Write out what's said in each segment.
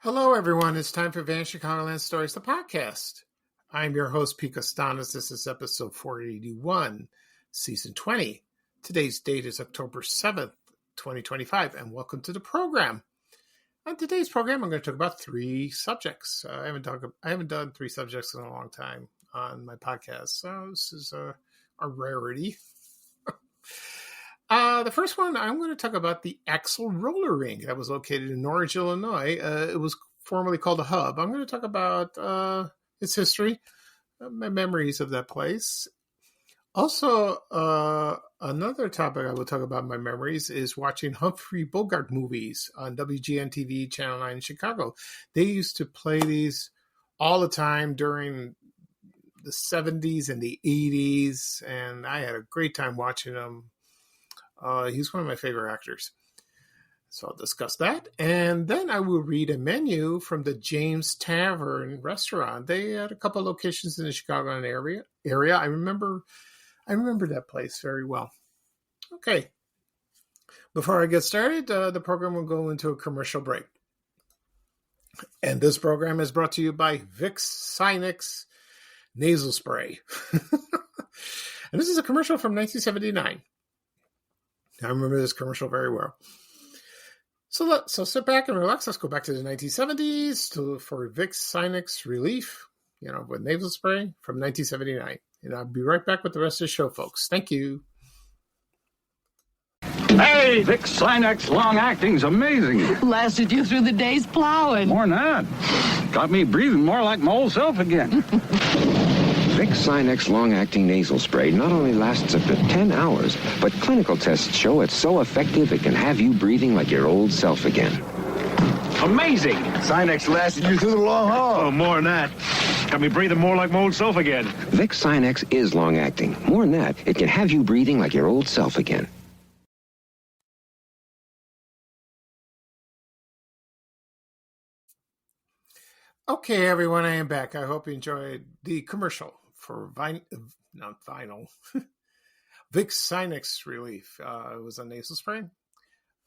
Hello, everyone. It's time for Van Chicagoland Stories, the podcast. I'm your host, Pete Costanas. This is episode 481, season 20. Today's date is October 7th, 2025, and welcome to the program. On today's program, I'm going to talk about three subjects. I haven't done three subjects in a long time on my podcast, so this is a rarity. The first one, I'm going to talk about the Axle Roller Rink that was located in Norwich, Illinois. It was formerly called a hub. I'm going to talk about its history, my memories of that place. Also, another topic I will talk about my memories is watching Humphrey Bogart movies on WGN-TV Channel 9 in Chicago. They used to play these all the time during the 70s and the 80s, and I had a great time watching them. He's one of my favorite actors. So I'll discuss that. And then I will read a menu from the James Tavern Restaurant. They had a couple of locations in the Chicagoland area. I remember that place very well. Okay. Before I get started, the program will go into a commercial break. And this program is brought to you by Vicks Sinex Nasal Spray. And this is a commercial from 1979. I remember this commercial very well. So sit back and relax. Let's go back to the 1970s for Vicks Sinex Relief, with nasal spray from 1979. And I'll be right back with the rest of the show, folks. Thank you. Hey, Vicks Sinex Long Acting's amazing. Lasted you through the days plowing. More than that. Got me breathing more like my old self again. Vicks Sinex long-acting nasal spray not only lasts up to 10 hours, but clinical tests show it's so effective it can have you breathing like your old self again. Amazing. Sinex lasted you through the long haul. Oh, more than that. Got me breathing more like my old self again. Vicks Sinex is long-acting. More than that, it can have you breathing like your old self again. Okay, everyone, I am back. I hope you enjoyed the commercial for Vicks Sinex Relief. It was a nasal spray.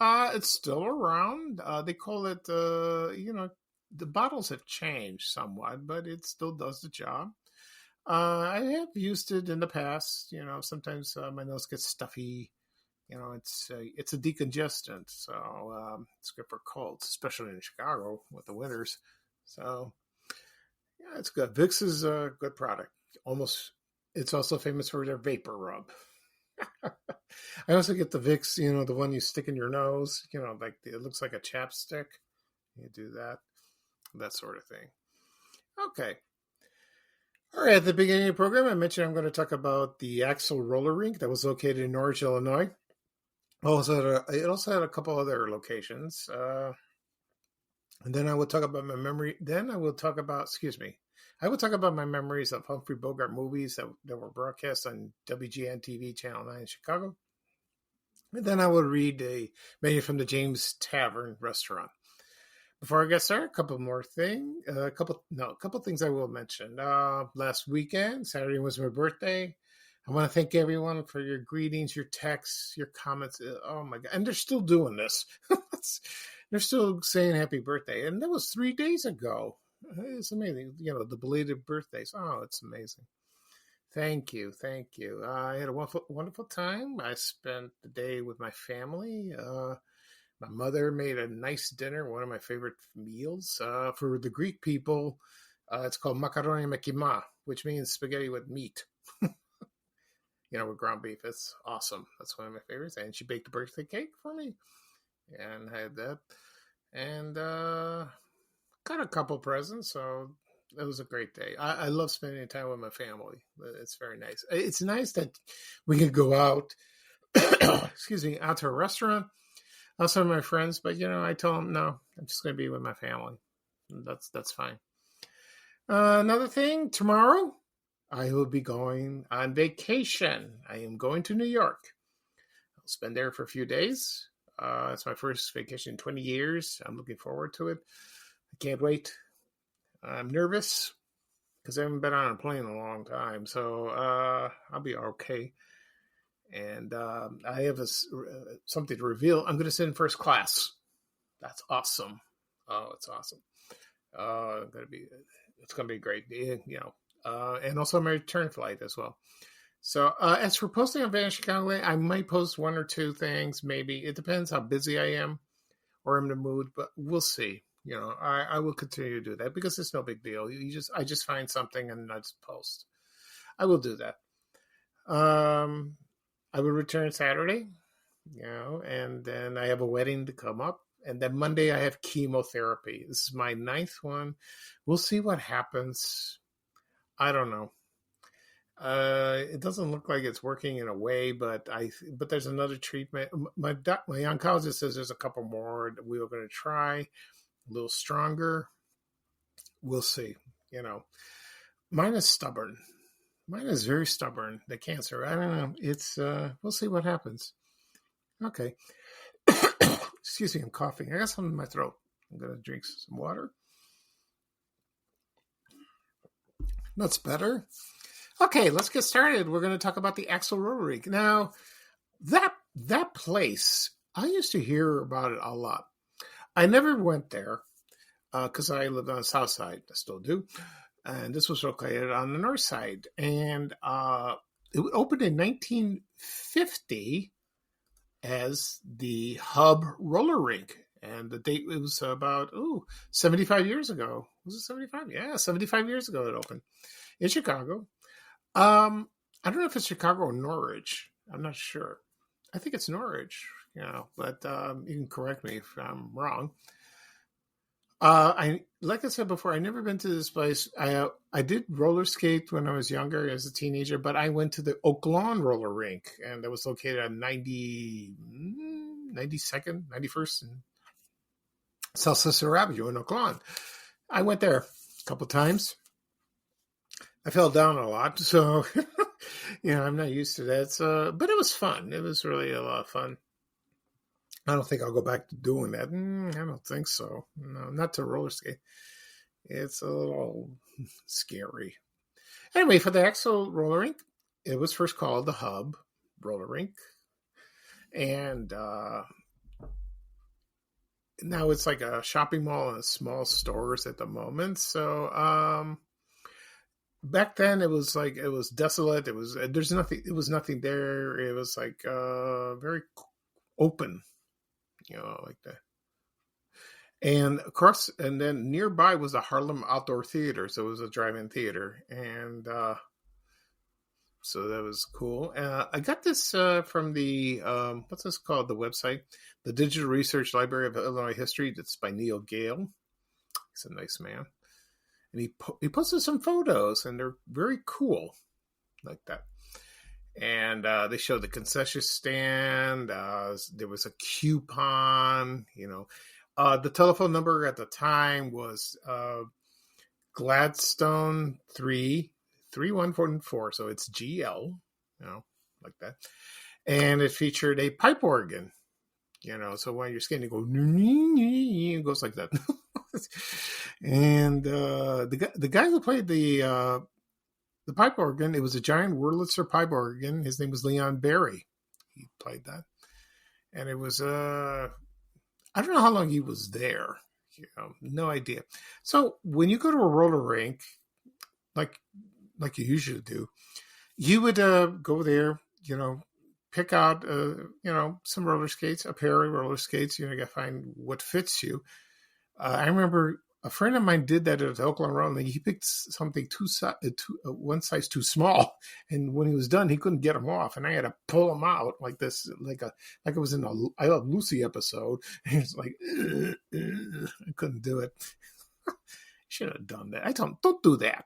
It's still around. They call it, the bottles have changed somewhat, but it still does the job. I have used it in the past. Sometimes my nose gets stuffy. It's a decongestant, so it's good for colds, especially in Chicago with the winters. So, yeah, it's good. Vicks is a good product. It's also famous for their vapor rub. I also get the Vicks, the one you stick in your nose, like it looks like a chapstick. You do that sort of thing. Okay. All right. At the beginning of the program, I mentioned I'm going to talk about the Axle Roller Rink that was located in Norwich, Illinois. It also had a couple other locations. And then I will talk about my memory. Then I will talk about my memories of Humphrey Bogart movies that were broadcast on WGN-TV Channel 9 in Chicago. And then I will read a menu from the James Tavern Restaurant. Before I get started, a couple things I will mention. Last weekend, Saturday was my birthday. I want to thank everyone for your greetings, your texts, your comments. Oh my God. And they're still doing this. They're still saying happy birthday. And that was 3 days ago. It's amazing. The belated birthdays. Oh, it's amazing. Thank you. I had a wonderful time. I spent the day with my family. My mother made a nice dinner, one of my favorite meals. For the Greek people, it's called makaroni με κιμά, which means spaghetti with meat. With ground beef. It's awesome. That's one of my favorites. And she baked a birthday cake for me. And I had that. And got a couple presents. So it was a great day. I love spending time with my family. It's very nice. It's nice that we could go out, out to a restaurant. Also my friends. But, I told them, no, I'm just going to be with my family. That's fine. Another thing, tomorrow, I will be going on vacation. I am going to New York. I'll spend there for a few days. It's my first vacation in 20 years. I'm looking forward to it. I can't wait. I'm nervous because I haven't been on a plane in a long time. So I'll be okay. And I have something to reveal. I'm going to sit in first class. That's awesome. Oh, it's awesome. It's gonna be great. And also my return flight as well. So as for posting on Vanishing Chicago, I might post one or two things. Maybe it depends how busy I am or I'm in the mood, but we'll see. I will continue to do that because it's no big deal. I just find something and I just post. I will do that. I will return Saturday, and then I have a wedding to come up. And then Monday I have chemotherapy. This is my 9th one. We'll see what happens. I don't know. It doesn't look like it's working in a way, but there's another treatment. My oncologist says there's a couple more that we were going to try, a little stronger. We'll see. Mine is stubborn. Mine is very stubborn. The cancer. I don't know. It's we'll see what happens. Okay. Excuse me, I'm coughing. I got something in my throat. I'm going to drink some water. That's better. Okay, let's get started. We're going to talk about the Axle Roller Rink. Now, that place, I used to hear about it a lot. I never went there because I lived on the south side. I still do. And this was located on the north side. And it opened in 1950 as the Hub Roller Rink. And the date, it was about, 75 years ago. Was it 75? Yeah, 75 years ago it opened in Chicago. I don't know if it's Chicago or Norwich. I'm not sure. I think it's Norwich, but you can correct me if I'm wrong. Like I said before, I never been to this place. I did roller skate when I was younger as a teenager, but I went to the Oak Lawn Roller Rink, and that was located on 92nd, 91st, and South Cicero Avenue in Oak Lawn. I went there a couple times. I fell down a lot, so I'm not used to that. But it was fun. It was really a lot of fun. I don't think I'll go back to doing that. I don't think so. No, not to roller skate. It's a little scary. Anyway, for the Axle Roller Rink, it was first called the Hub Roller Rink. And now it's like a shopping mall and small stores at the moment. So back then it was desolate. It was nothing there. It was like very open. Like that. And then nearby was the Harlem Outdoor Theater. So it was a drive-in theater. And so that was cool. I got this from the, what's this called? The website, the Digital Research Library of Illinois History. That's by Neil Gale. He's a nice man. And he posted some photos, and they're very cool like that. And they showed the concession stand. There was a coupon, The telephone number at the time was Gladstone 33144. So it's GL, like that. And it featured a pipe organ, so when you're skating, it goes like that. And the guy who played the pipe organ, it was a giant Wurlitzer pipe organ. His name was Leon Barry. He played that. And it was, I don't know how long he was there. No idea. So when you go to a roller rink, like you usually do, you would go there, pick out, some roller skates, a pair of roller skates. You got to find what fits you. I remember a friend of mine did that at the Oakland Road. He picked something one size too small, and when he was done, he couldn't get them off, and I had to pull them out like this, like it was in a I Love Lucy episode. And it's like I couldn't do it. Should have done that. I don't do that.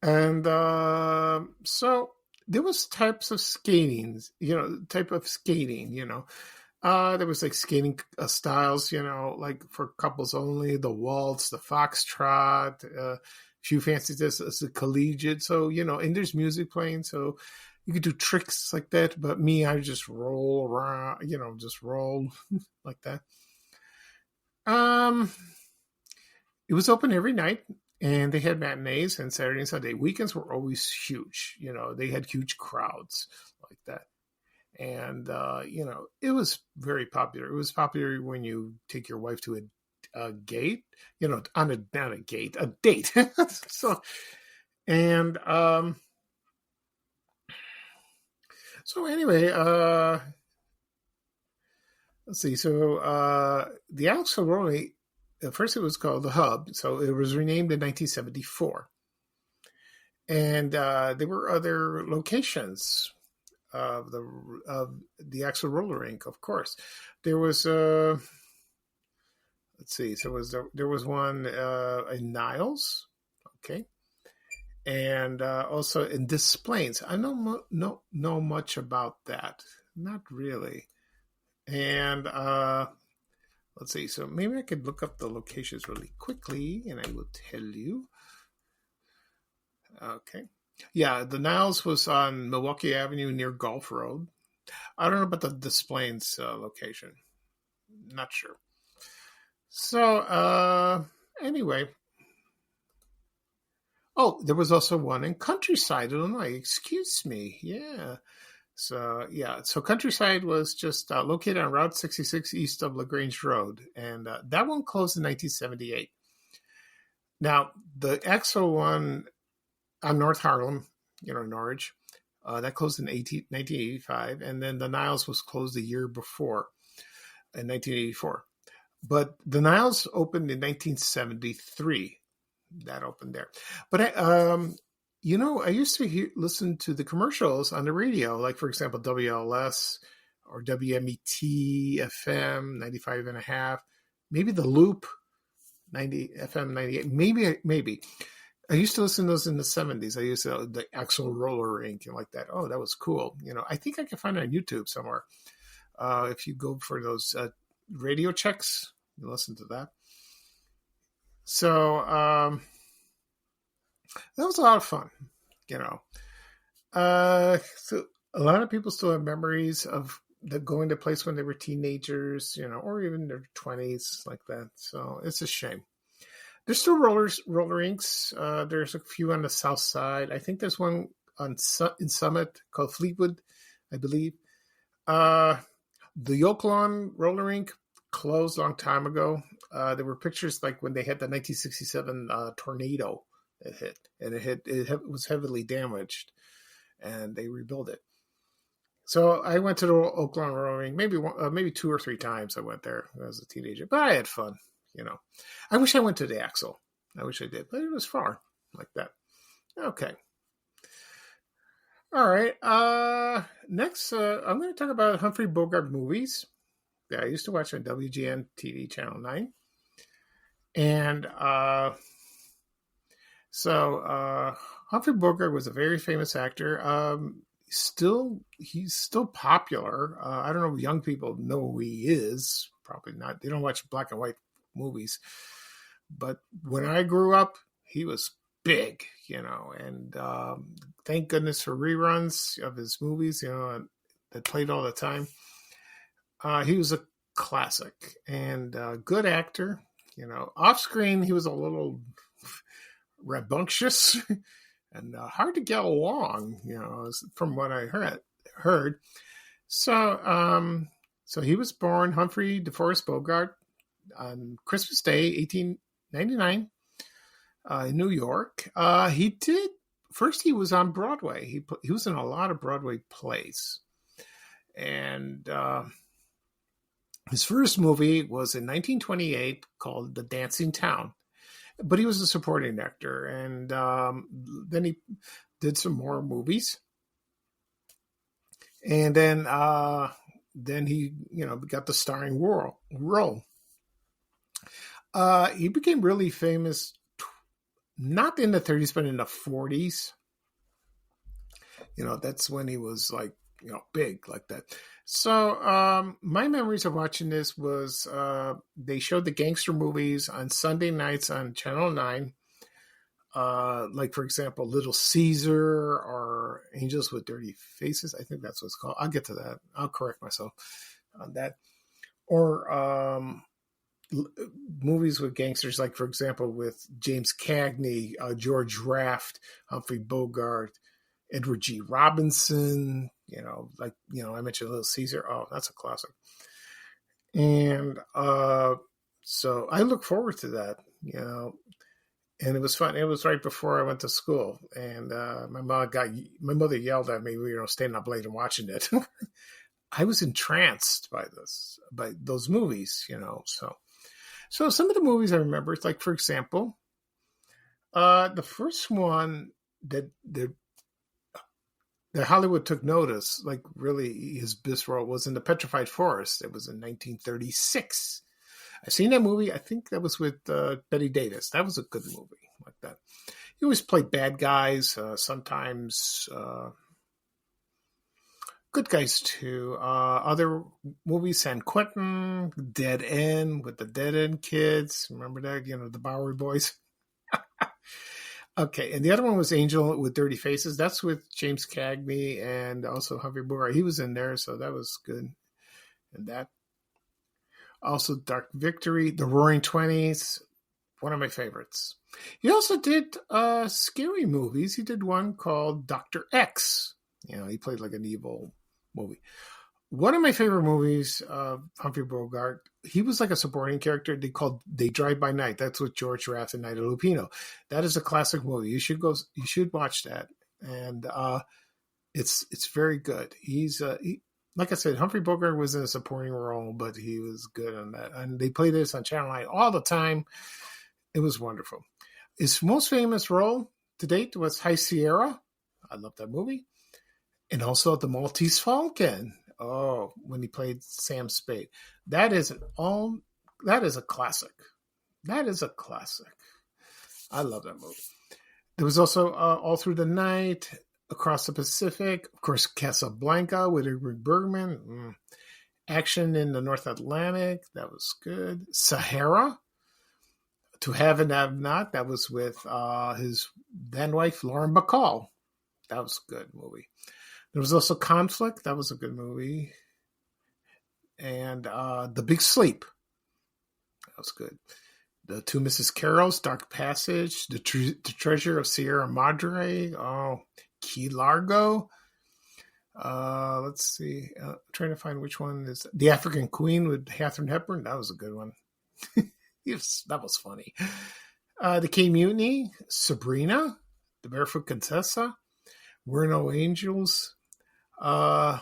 And so there was types of skating, there was like skating styles, like for couples only, the waltz, the foxtrot, a few fancy this as a collegiate. So, and there's music playing. So you could do tricks like that. But me, I just roll around, just roll like that. It was open every night, and they had matinees and Saturday and Sunday. Weekends were always huge. They had huge crowds like that. And, it was very popular. It was popular when you take your wife to a gate, not a gate, a date. So, and, so anyway, let's see. So, the Axle Roller Rink, at first it was called the Hub. So it was renamed in 1974. And, there were other locations of the Axle Roller Rink, of course. There was let's see, so there was one in Niles, okay, and also in Des Plaines. I don't know much about that, not really. And let's see, so maybe I could look up the locations really quickly, and I will tell you. Okay. Yeah, the Niles was on Milwaukee Avenue near Gulf Road. I don't know about the Des Plaines location. Not sure. So, anyway. Oh, there was also one in Countryside, Illinois. Excuse me. Yeah. So, yeah. So Countryside was just located on Route 66 east of LaGrange Road. And that one closed in 1978. Now, the EXO one on North Harlem, Norwich. That closed in 1985, and then the Niles was closed a year before, in 1984. But the Niles opened in 1973. That opened there. But I used to listen to the commercials on the radio, like, for example, WLS or WMET FM 95.5, maybe the Loop 90 FM 98, maybe. I used to listen to those in the 70s. I used to the Axle Roller Rink and like that. Oh, that was cool. I think I can find it on YouTube somewhere. If you go for those radio checks, you listen to that. So that was a lot of fun, So a lot of people still have memories of going to place when they were teenagers, or even their 20s like that. So it's a shame. There's still roller rinks. There's a few on the south side. I think there's one in Summit called Fleetwood, I believe. The Oaklawn roller rink closed a long time ago. There were pictures like when they had the 1967 tornado that hit, and it was heavily damaged, and they rebuilt it. So I went to the Oaklawn roller rink maybe 2 or 3 times. I went there when I was a teenager, but I had fun. I wish I went to the Axle. I wish I did, but it was far like that. Okay. All right. Next, I'm going to talk about Humphrey Bogart movies that I used to watch on WGN-TV Channel 9. And Humphrey Bogart was a very famous actor. He's still popular. I don't know if young people know who he is. Probably not. They don't watch black and white movies, but when I grew up, he was big, and thank goodness for reruns of his movies, that played all the time. He was a classic and good actor. Off screen, he was a little rambunctious and hard to get along, from what I heard. So he was born Humphrey DeForest Bogart on Christmas Day, 1899, in New York. He was on Broadway. He was in a lot of Broadway plays. And his first movie was in 1928 called The Dancing Town. But he was a supporting actor. And then he did some more movies. And then he, got the starring role. He became really famous, not in the 30s, but in the 40s. That's when he was like, big like that. So my memories of watching this was they showed the gangster movies on Sunday nights on Channel 9. Like, for example, Little Caesar or Angels with Dirty Faces. I think that's what it's called. I'll get to that. I'll correct myself on that. Or movies with gangsters, like, for example, with James Cagney, George Raft, Humphrey Bogart, Edward G. Robinson, I mentioned Little Caesar. Oh, that's a classic. And so I look forward to that, and it was fun. It was right before I went to school, and my mother yelled at me, staying up late and watching it. I was entranced by those movies, So some of the movies I remember, it's like, for example, the first one that Hollywood took notice, like really his best role, was in The Petrified Forest. It was in 1936. I've seen that movie. I think that was with Betty Davis. That was a good movie like that. He always played bad guys, sometimes good guys too. Other movies, San Quentin, Dead End with the Dead End kids. Remember that? The Bowery Boys. Okay, and the other one was Angel with Dirty Faces. That's with James Cagney and also Humphrey Bogart. He was in there, so that was good. And that. Also, Dark Victory, The Roaring Twenties, one of my favorites. He also did scary movies. He did one called Dr. X. He played like an evil movie. One of my favorite movies, Humphrey Bogart, he was like a supporting character. They Drive by Night. That's with George Rath and Ida Lupino. That is a classic movie. You should watch that. And it's very good. Like I said, Humphrey Bogart was in a supporting role, but he was good on that. And they played this on Channel 9 all the time. It was wonderful. His most famous role to date was High Sierra. I love that movie. And also The Maltese Falcon. Oh, when he played Sam Spade. That is a classic. That is a classic. I love that movie. There was also All Through the Night, Across the Pacific, of course, Casablanca with Ingrid Bergman. Action in the North Atlantic, that was good. Sahara, To Have and Have Not, that was with his then wife, Lauren Bacall. That was a good movie. There was also Conflict. That was a good movie. And The Big Sleep. That was good. The Two Mrs. Carrolls, Dark Passage. The Treasure of Sierra Madre. Oh, Key Largo. Let's see. I'm trying to find which one is The African Queen with Katharine Hepburn. That was a good one. That was funny. The K Mutiny. Sabrina. The Barefoot Contessa. We're No Angels. The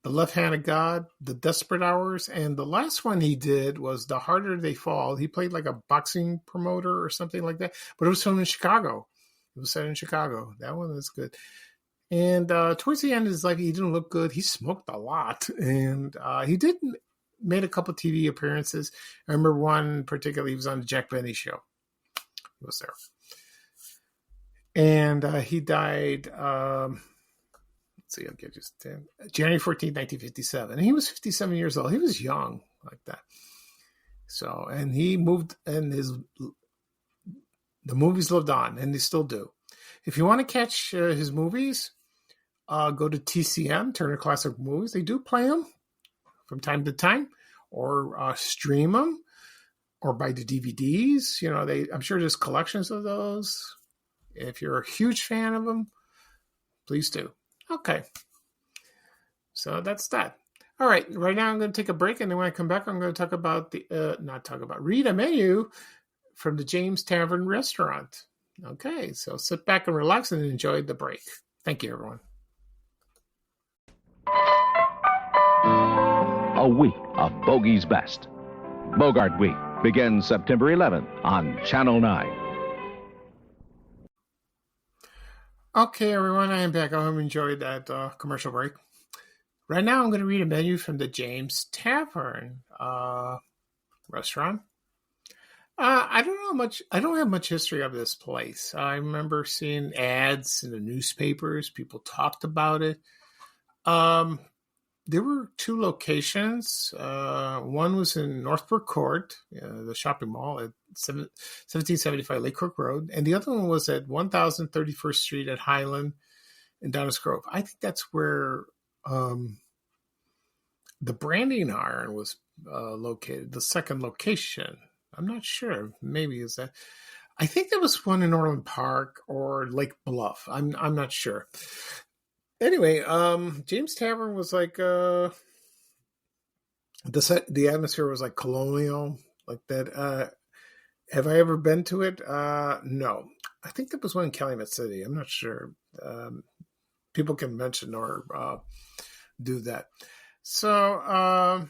Left Hand of God, The Desperate Hours, and the last one he did was The Harder They Fall. He played like a boxing promoter or something like that, but it was filmed in Chicago. It was set in Chicago. That one was good. And towards the end of his life, he didn't look good. He smoked a lot, and he did made a couple TV appearances. I remember one particularly. He was on the Jack Benny show. He was there, and he died. See, I'll get just January 14th, 1957. And he was 57 years old. He was young like that. So, and he moved, and the movies lived on, and they still do. If you want to catch his movies, go to TCM, Turner Classic Movies. They do play them from time to time, or stream them, or buy the DVDs. I'm sure there's collections of those. If you're a huge fan of them, please do. Okay, so that's that. All right, right now I'm going to take a break, and then when I come back, I'm going to talk about read a menu from the James Tavern Restaurant. Okay, so sit back and relax and enjoy the break. Thank you, everyone. A week of Bogey's Best. Bogart Week begins September 11th on Channel 9. Okay, everyone, I am back. I hope you enjoyed that commercial break. Right now, I'm going to read a menu from the James Tavern Restaurant. I don't have much history of this place. I remember seeing ads in the newspapers. People talked about it. There were two locations. One was in Northbrook Court, the shopping mall at 1775 Lake Crook Road, and the other one was at 1031st Street at Highland and Downers Grove. I think that's where the branding iron was located, the second location. I'm not sure. Maybe is that. I think there was one in Orland Park or Lake Bluff. I'm not sure. Anyway, James Tavern was like the atmosphere was like colonial, like that. Have I ever been to it? No. I think there was one in Calumet City. I'm not sure. People can mention or do that. So,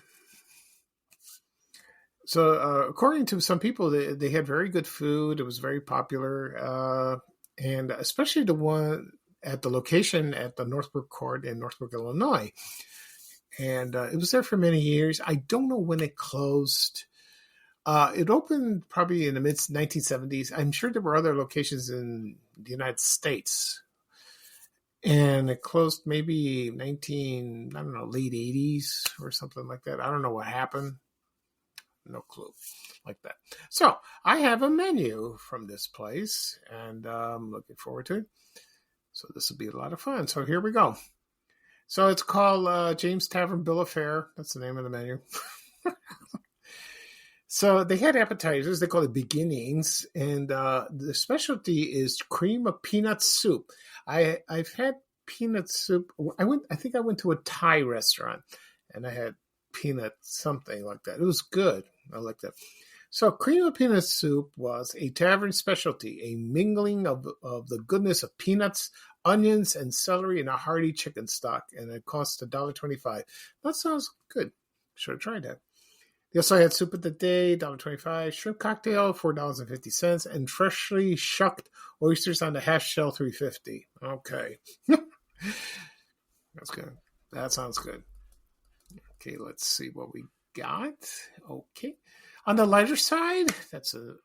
according to some people, they had very good food. It was very popular, and especially the one at the location at the Northbrook Court in Northbrook, Illinois. And it was there for many years. I don't know when it closed. It opened probably in the mid 1970s. I'm sure there were other locations in the United States. And it closed maybe late 80s or something like that. I don't know what happened. No clue like that. So I have a menu from this place, and I'm looking forward to it. So this will be a lot of fun. So here we go. So it's called James Tavern Bill of Fare. That's the name of the menu. So they had appetizers. They call it beginnings. And the specialty is cream of peanut soup. I've had peanut soup. I think I went to a Thai restaurant, and I had peanut something like that. It was good. I like that. So cream of peanut soup was a tavern specialty, a mingling of the goodness of peanuts, onions, and celery in a hearty chicken stock, and it cost $1.25. That sounds good. Should have tried that. They also had soup of the day, $1.25, shrimp cocktail, $4.50, and freshly shucked oysters on the half shell, $3.50. Okay. That's good. That sounds good. Okay, let's see what we got. Okay. On the lighter side, that's the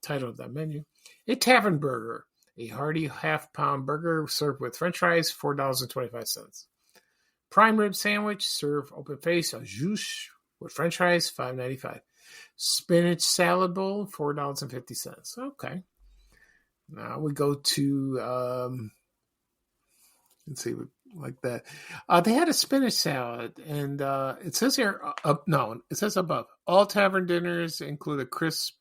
title of that menu. A tavern burger, a hearty half-pound burger served with French fries, $4.25. Prime rib sandwich, served open face, au jus with French fries, $5.95. Spinach salad bowl, $4.50. Okay. Now we go to let's see, like that. They had a spinach salad, and it says here, it says above. All tavern dinners include a crisp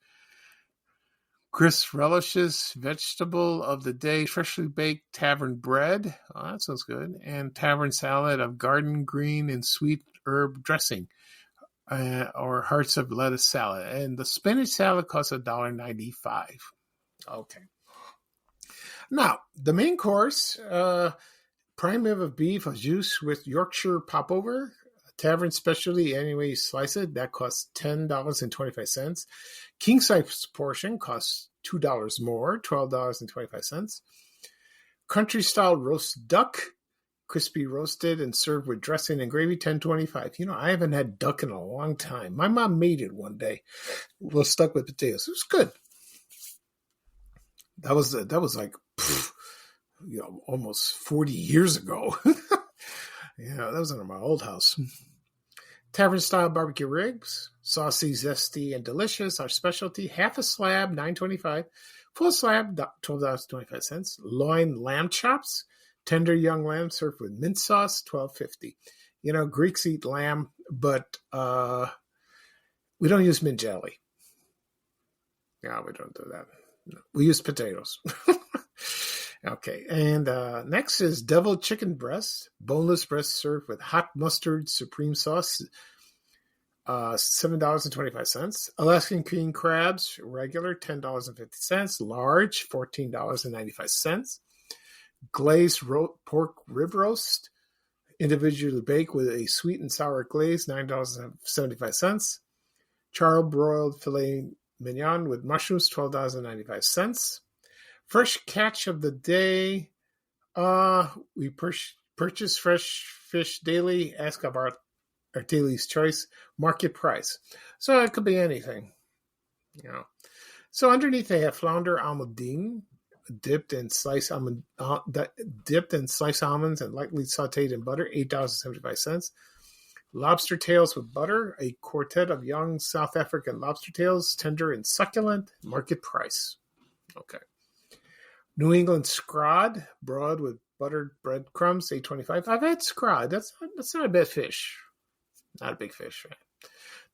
relishes, vegetable of the day, freshly baked tavern bread. Oh, that sounds good. And tavern salad of garden green and sweet herb dressing, or hearts of lettuce salad. And the spinach salad costs $1.95. Okay. Now, the main course, prime rib of beef, a juice with Yorkshire popover, tavern specialty, any way you slice it, that costs $10.25. King size portion costs $2 more, $12.25. Country style roast duck, crispy roasted and served with dressing and gravy, $10.25. You know, I haven't had duck in a long time. My mom made it one day. It was stuck with potatoes. It was good. That was like, almost 40 years ago. Yeah, that was in my old house. Tavern-style barbecue ribs, saucy, zesty, and delicious. Our specialty, half a slab, $9.25. Full slab, $12.25. Loin lamb chops, tender young lamb served with mint sauce, $12.50. You know, Greeks eat lamb, but we don't use mint jelly. No, we don't do that. No, we use potatoes. Okay, and next is deviled chicken breast, boneless breast served with hot mustard supreme sauce, $7.25. Alaskan king crabs, regular, $10.50. Large, $14.95. Glazed pork rib roast, individually baked with a sweet and sour glaze, $9.75. Charbroiled filet mignon with mushrooms, $12.95. Fresh catch of the day. We purchase fresh fish daily. Ask about our daily's choice. Market price. So it could be anything. You know. So underneath they have flounder almondine, dipped in sliced almonds and lightly sautéed in butter, $8.75. Lobster tails with butter, a quartet of young South African lobster tails, tender and succulent. Market price. Okay. New England scrod, broad with buttered breadcrumbs, $8.25. I've had scrod. That's not a bad fish. Not a big fish, right?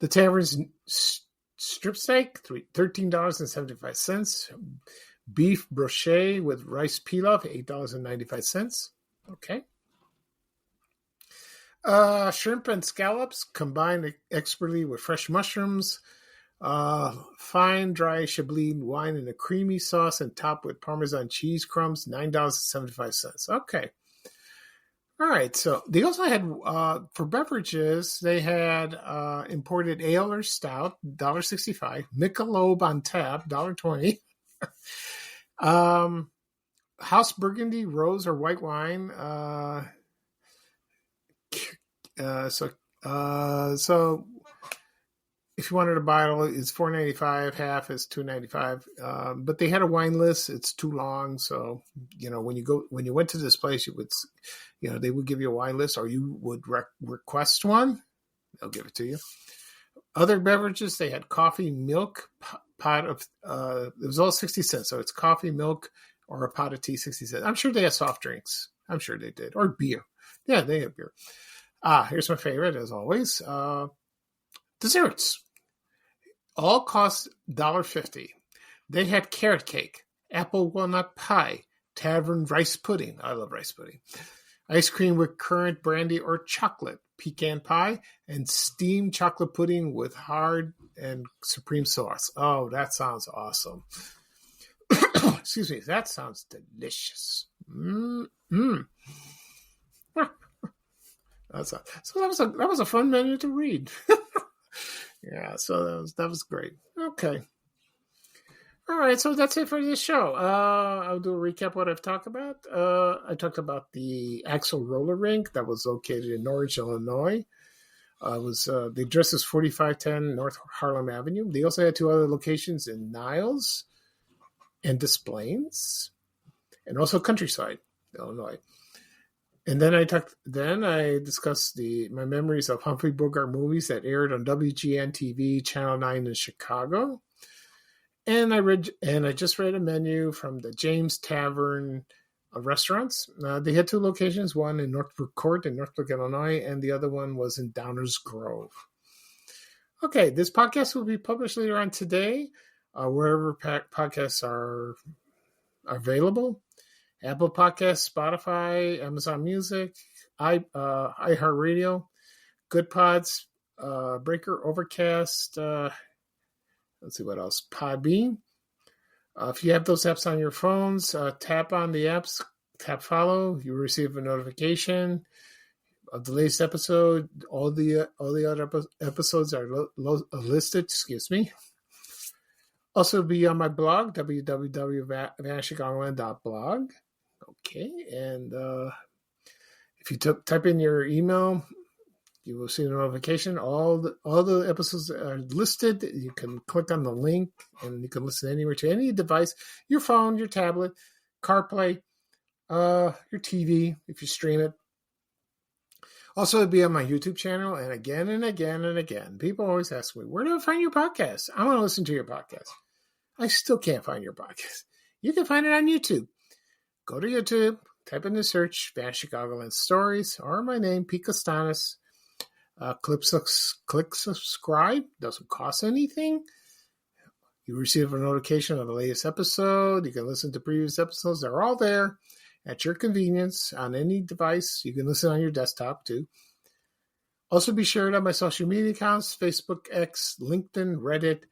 The tavern's strip steak, $13.75. Beef brochet with rice pilaf, $8.95. Okay. Shrimp and scallops combined expertly with fresh mushrooms. Fine dry Chablis wine in a creamy sauce and topped with Parmesan cheese crumbs, $9.75. Okay. All right. So they also had, for beverages, they had imported ale or stout, $1.65. Michelob on tap, $1.20. House Burgundy, rose or white wine. So if you wanted a bottle, it's $4.95. Half is $2.95. But they had a wine list. It's too long, so when you went to this place, you would, they would give you a wine list, or you would request one. They'll give it to you. Other beverages, they had coffee, milk, pot of. It was all 60 cents, so it's coffee, milk, or a pot of tea, 60 cents. I'm sure they had soft drinks. I'm sure they did, or beer. Yeah, they had beer. Here's my favorite, as always. Desserts. All cost $1.50. They had carrot cake, apple walnut pie, tavern rice pudding. I love rice pudding. Ice cream with currant, brandy, or chocolate, pecan pie, and steamed chocolate pudding with hard and supreme sauce. Oh, that sounds awesome. Excuse me. That sounds delicious. So that was a fun menu to read. Yeah, so that was great. Okay. All right, so that's it for this show. I'll do a recap of what I've talked about. I talked about the Axle Roller Rink that was located in Norwich, Illinois. The address is 4510 North Harlem Avenue. They also had two other locations in Niles and Des Plaines, and also Countryside, Illinois. And then I discussed my memories of Humphrey Bogart movies that aired on WGN-TV Channel 9 in Chicago. And I just read a menu from the James Tavern Restaurants. They had two locations, one in Northbrook Court in Northbrook, Illinois, and the other one was in Downers Grove. Okay, this podcast will be published later on today, wherever podcasts are available. Apple Podcasts, Spotify, Amazon Music, iHeartRadio, Good Pods, Breaker, Overcast, let's see what else, Podbean. If you have those apps on your phones, tap on the apps, tap follow, you receive a notification of the latest episode. All the other episodes are listed, excuse me. Also be on my blog, www.vanishingongland.blog. Okay, and if you type in your email, you will see the notification. All the episodes are listed. You can click on the link, and you can listen anywhere to any device, your phone, your tablet, CarPlay, your TV, if you stream it. Also, it'll be on my YouTube channel, and again and again and again. People always ask me, where do I find your podcast? I want to listen to your podcast. I still can't find your podcast. You can find it on YouTube. Go to YouTube, type in the search, Vanished Chicagoland Stories, or my name, Pete Costanis. Click subscribe. Doesn't cost anything. You receive a notification of the latest episode. You can listen to previous episodes. They're all there at your convenience on any device. You can listen on your desktop too. Also be sure to have my social media accounts, Facebook, X, LinkedIn, Reddit,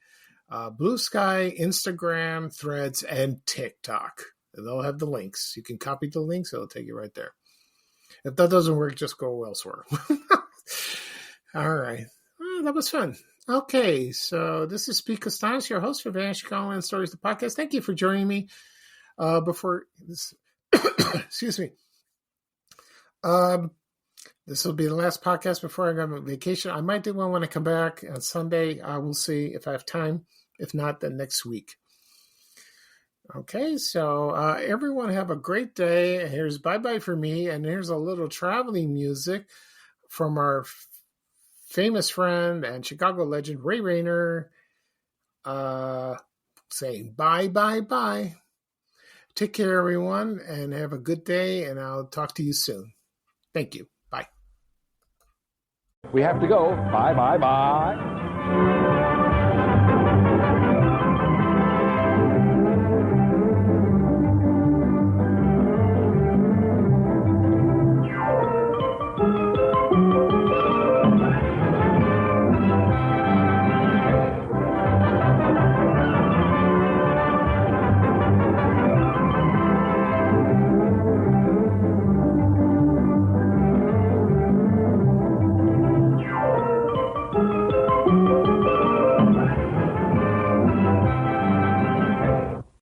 Blue Sky, Instagram, Threads, and TikTok. They'll have the links. You can copy the links. It'll take you right there. If that doesn't work, just go elsewhere. All right. Well, that was fun. Okay, so this is Pete Costanis, your host for Vanished Chicagoland Stories, the podcast. Thank you for joining me. Before this, excuse me. This will be the last podcast before I go on vacation. I might do one when I come back on Sunday. I will see if I have time. If not, then next week. Okay, so everyone have a great day. Here's bye-bye for me, and here's a little traveling music from our famous friend and Chicago legend, Ray Rayner, saying bye, bye, bye. Take care, everyone, and have a good day, and I'll talk to you soon. Thank you. Bye. We have to go. Bye, bye, bye.